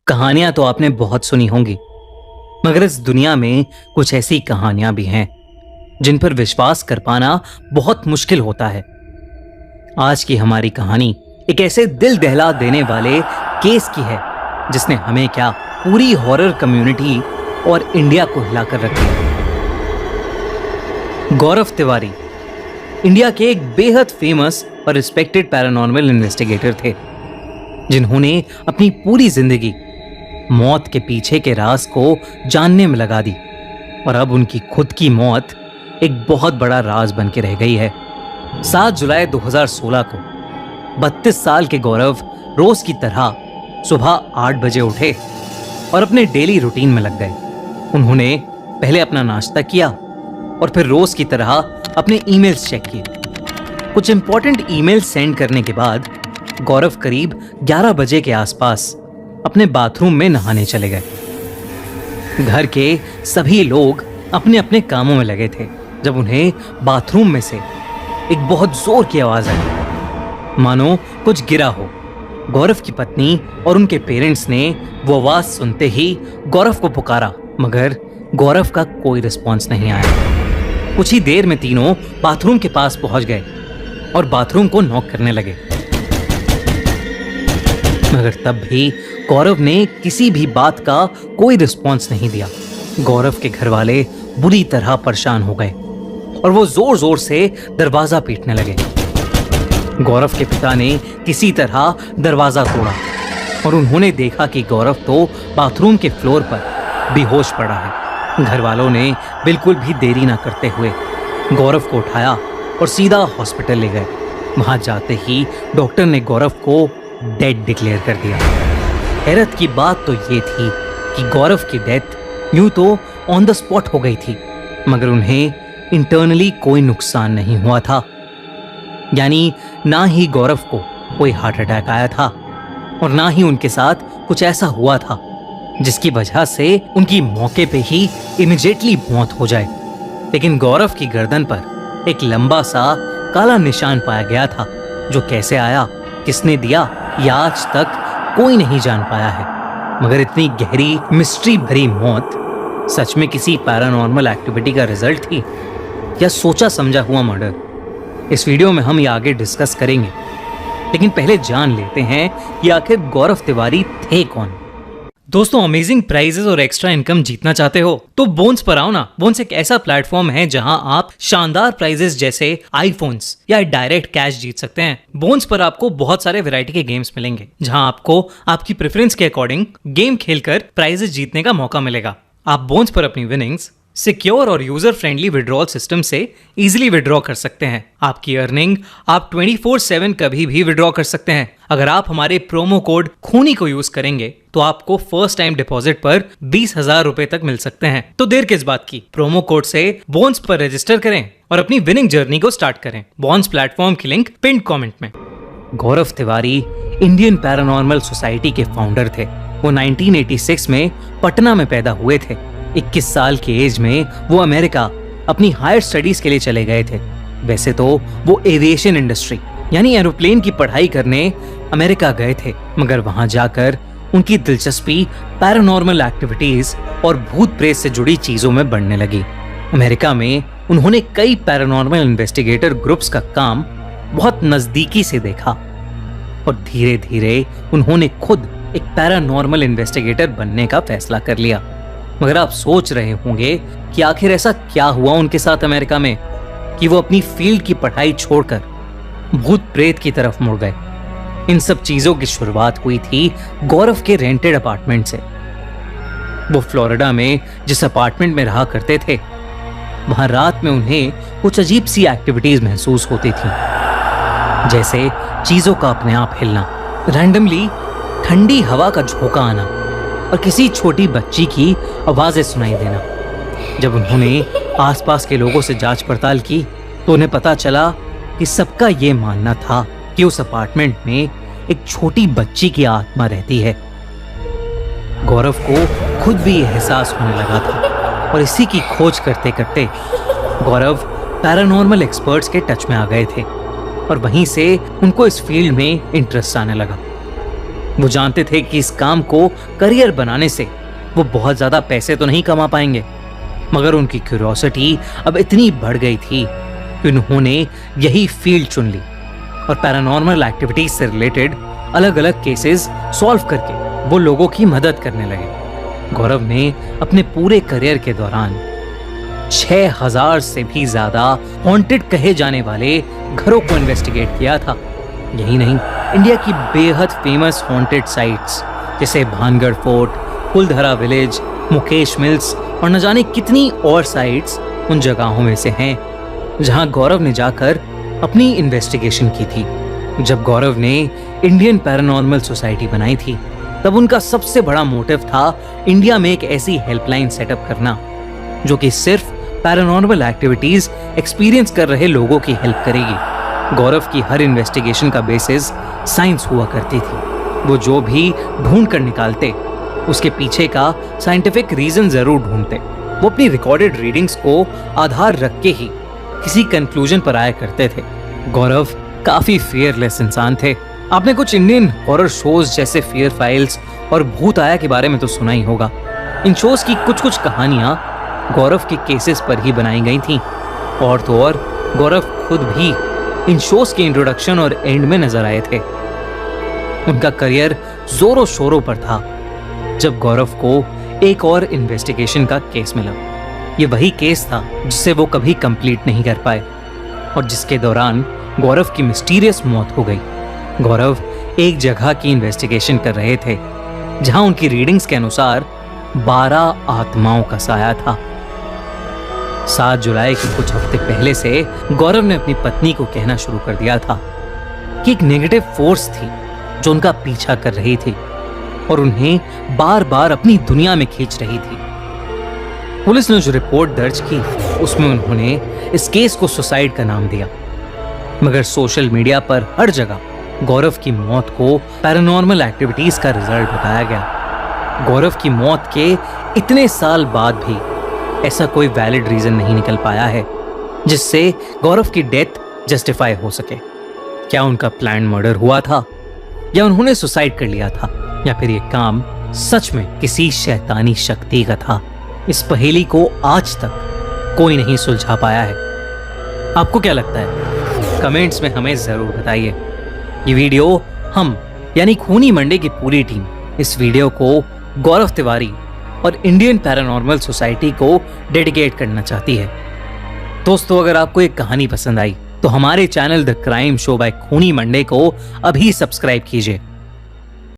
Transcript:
कहानियां तो आपने बहुत सुनी होंगी, मगर इस दुनिया में कुछ ऐसी कहानियां भी हैं जिन पर विश्वास कर पाना बहुत मुश्किल होता है। आज की हमारी कहानी एक ऐसे दिल दहला देने वाले केस की है जिसने हमें क्या, पूरी हॉरर कम्युनिटी और इंडिया को हिलाकर रख दिया। गौरव तिवारी इंडिया के एक बेहद फेमस और रिस्पेक्टेड पैरानॉर्मल इन्वेस्टिगेटर थे, जिन्होंने अपनी पूरी जिंदगी मौत के पीछे के राज को जानने में लगा दी और अब उनकी खुद की मौत एक बहुत बड़ा राज बन के रह गई है। 7 जुलाई 2016 को 32 साल के गौरव रोज की तरह सुबह 8 बजे उठे और अपने डेली रूटीन में लग गए। उन्होंने पहले अपना नाश्ता किया और फिर रोज की तरह अपने ईमेल्स चेक किए। कुछ इंपॉर्टेंट ईमेल सेंड करने के बाद गौरव करीब 11 बजे के आसपास अपने बाथरूम में नहाने चले गए। घर के सभी लोग अपने अपने कामों में लगे थे जब उन्हें बाथरूम में से एक बहुत जोर की आवाज आई, मानो कुछ गिरा हो। गौरव की पत्नी और उनके पेरेंट्स ने वो आवाज सुनते ही गौरव को पुकारा, मगर गौरव का कोई रिस्पॉन्स नहीं आया। कुछ ही देर में तीनों बाथरूम के पास पहुंच गए और बाथरूम को नॉक करने लगे, मगर तब भी गौरव ने किसी भी बात का कोई रिस्पॉन्स नहीं दिया। गौरव के घर वाले बुरी तरह परेशान हो गए और वो जोर जोर से दरवाजा पीटने लगे। गौरव के पिता ने किसी तरह दरवाजा तोड़ा और उन्होंने देखा कि गौरव तो बाथरूम के फ्लोर पर बेहोश पड़ा है। घर वालों ने बिल्कुल भी देरी ना करते हुए गौरव को उठाया और सीधा हॉस्पिटल ले गए। वहां जाते ही डॉक्टर ने गौरव को डेड डिक्लेयर कर दिया। हैरत की बात तो ये थी कि गौरव की डेथ यूं तो ऑन द स्पॉट हो गई थी, मगर उन्हें इंटरनली कोई नुकसान नहीं हुआ था। यानी ना ही गौरव को कोई हार्ट अटैक आया था और ना ही उनके साथ कुछ ऐसा हुआ था जिसकी वजह से उनकी मौके पे ही इमीडिएटली मौत हो जाए। लेकिन गौरव की गर्दन पर एक लंबा सा काला निशान पाया गया था, जो कैसे आया, किसने दिया, यह आज तक कोई नहीं जान पाया है। मगर इतनी गहरी मिस्ट्री भरी मौत सच में किसी पैरानॉर्मल एक्टिविटी का रिजल्ट थी या सोचा समझा हुआ मर्डर? इस वीडियो में हम ये आगे डिस्कस करेंगे, लेकिन पहले जान लेते हैं कि आखिर गौरव तिवारी थे कौन। दोस्तों, अमेजिंग प्राइजेस और एक्स्ट्रा इनकम जीतना चाहते हो तो बोन्स पर आओ ना। बोन्स एक ऐसा प्लेटफॉर्म है जहां आप शानदार प्राइजेस जैसे आईफोन्स या डायरेक्ट कैश जीत सकते हैं। बोन्स पर आपको बहुत सारे वैरायटी के गेम्स मिलेंगे जहां आपको आपकी प्रेफरेंस के अकॉर्डिंग गेम खेलकर प्राइजेस जीतने का मौका मिलेगा। आप बोन्स पर अपनी विनिंग्स सिक्योर और यूजर फ्रेंडली विड्रॉल सिस्टम से इजीली विड्रॉ कर सकते हैं। आपकी अर्निंग आप 24/7 कभी भी विड्रॉ कर सकते हैं। अगर आप हमारे प्रोमो कोड खूनी को यूज करेंगे तो आपको फर्स्ट टाइम डिपॉजिट पर 20,000 रुपए तक मिल सकते हैं। तो देर किस बात की, प्रोमो कोड से बोन्स पर रजिस्टर करें और अपनी विनिंग जर्नी को स्टार्ट करें। बोन्स प्लेटफॉर्म की लिंक पिन कमेंट में। गौरव तिवारी इंडियन पैरानॉर्मल सोसाइटी के फाउंडर थे। वो 1986 में पटना में पैदा हुए थे। 21 साल की एज में वो अमेरिका अपनी हायर स्टडीज के लिए चले गए थे। वैसे तो वो एविएशन इंडस्ट्री यानी एरोप्लेन की पढ़ाई करने अमेरिका गए थे, मगर वहां जाकर उनकी दिलचस्पी पैरानॉर्मल एक्टिविटीज और भूत प्रेत से जुड़ी चीजों में बढ़ने लगी। अमेरिका में उन्होंने कई पैरानॉर्मल इन्वेस्टिगेटर ग्रुप्स का काम बहुत नजदीकी से देखा और धीरे धीरे उन्होंने खुद एक पैरानॉर्मल इन्वेस्टिगेटर बनने का फैसला कर लिया। मगर आप सोच रहे होंगे कि आखिर ऐसा क्या हुआ उनके साथ अमेरिका में कि वो अपनी फील्ड की पढ़ाई छोड़कर भूत प्रेत की तरफ मुड़ गए। इन सब चीजों की शुरुआत हुई थी गौरव के रेंटेड अपार्टमेंट से। वो फ्लोरिडा में जिस अपार्टमेंट में रहा करते थे, वहां रात में उन्हें कुछ अजीब सी एक्टिविटीज महसूस होती थी, जैसे चीजों का अपने आप हिलना, रैंडमली ठंडी हवा का झोंका आना और किसी छोटी बच्ची की आवाजें सुनाई देना। जब उन्होंने आसपास के लोगों से जांच पड़ताल की तो उन्हें पता चला कि सबका ये मानना था कि उस अपार्टमेंट में एक छोटी बच्ची की आत्मा रहती है। गौरव को खुद भी ये एहसास होने लगा था और इसी की खोज करते करते गौरव पैरानॉर्मल एक्सपर्ट्स के टच में आ गए थे और वहीं से उनको इस फील्ड में इंटरेस्ट आने लगा। वो जानते थे कि इस काम को करियर बनाने से वो बहुत ज्यादा पैसे तो नहीं कमा पाएंगे, मगर उनकी क्यूरियोसिटी अब इतनी बढ़ गई थी कि उन्होंने यही फील्ड चुन ली और पैरानॉर्मल एक्टिविटीज से रिलेटेड अलग अलग केसेस सॉल्व करके वो लोगों की मदद करने लगे। गौरव ने अपने पूरे करियर के दौरान 6000 से भी ज्यादा हॉन्टेड कहे जाने वाले घरों को इन्वेस्टिगेट किया था। यही नहीं, इंडिया की बेहद फेमस हॉन्टेड साइट्स जैसे Bhangarh fort, Kuldhara village, Mukesh mills और न जाने कितनी और साइट्स उन जगहों में से हैं जहां गौरव ने जाकर अपनी इन्वेस्टिगेशन की थी। जब गौरव ने इंडियन पैरानॉर्मल सोसाइटी बनाई थी तब उनका सबसे बड़ा मोटिव था इंडिया में एक ऐसी हेल्पलाइन सेटअप करना जो कि सिर्फ पैरानॉर्मल एक्टिविटीज एक्सपीरियंस कर रहे लोगों की हेल्प करेगी। गौरव की हर इन्वेस्टिगेशन का बेसिस साइंस हुआ करती थी। वो जो भी ढूंढ कर निकालते उसके पीछे का साइंटिफिक रीजन जरूर ढूंढते। वो अपनी रिकॉर्डेड रीडिंग्स को आधार रख के ही किसी कंक्लूजन पर आया करते थे। गौरव काफी फियरलेस इंसान थे। आपने कुछ इंडियन हॉरर शोज जैसे फियर फाइल्स और भूत आया के बारे में तो सुना ही होगा। इन शोज की कुछ कुछ कहानियां गौरव के केसेस पर ही बनाई गई थीं। और तो और गौरव खुद भी इन शोज के इंट्रोडक्शन और एंड में नजर आए थे। उनका करियर जोरों शोरों पर था जब गौरव को एक और इन्वेस्टिगेशन का केस मिला। ये वही केस था जिसे वो कभी कंप्लीट नहीं कर पाए और जिसके दौरान गौरव की मिस्टीरियस मौत हो गई। गौरव एक जगह की इन्वेस्टिगेशन कर रहे थे जहां उनकी रीडिंग्स के अनुसार 12 आत्माओं का साया था। 7 जुलाई के कुछ हफ्ते पहले से गौरव ने अपनी पत्नी को कहना शुरू कर दिया था कि एक नेगेटिव फोर्स थी जो उनका पीछा कर रही थी और उन्हें बार बार अपनी दुनिया में खींच रही थी। पुलिस ने जो रिपोर्ट दर्ज की उसमें उन्होंने इस केस को सुसाइड का नाम दिया, मगर सोशल मीडिया पर हर जगह गौरव की मौत को पैरानॉर्मल एक्टिविटीज का रिजल्ट बताया गया। गौरव की मौत के इतने साल बाद भी ऐसा कोई वैलिड रीजन नहीं निकल पाया है जिससे गौरव की डेथ जस्टिफाई हो सके। क्या उनका प्लान मर्डर हुआ था या उन्होंने सुसाइड कर लिया था या फिर ये काम सच में किसी शैतानी शक्ति का था? इस पहेली को आज तक कोई नहीं सुलझा पाया है। आपको क्या लगता है? कमेंट्स में हमें जरूर बताइए। ये वीडियो हम यानी खूनी मंडे की पूरी टीम इस वीडियो को गौरव तिवारी और इंडियन पैरानॉर्मल सोसाइटी को डेडिकेट करना चाहती है। दोस्तों, अगर आपको एक कहानी पसंद आई तो हमारे channel the crime show by Khooni Monday को अभी सब्सक्राइब कीजिए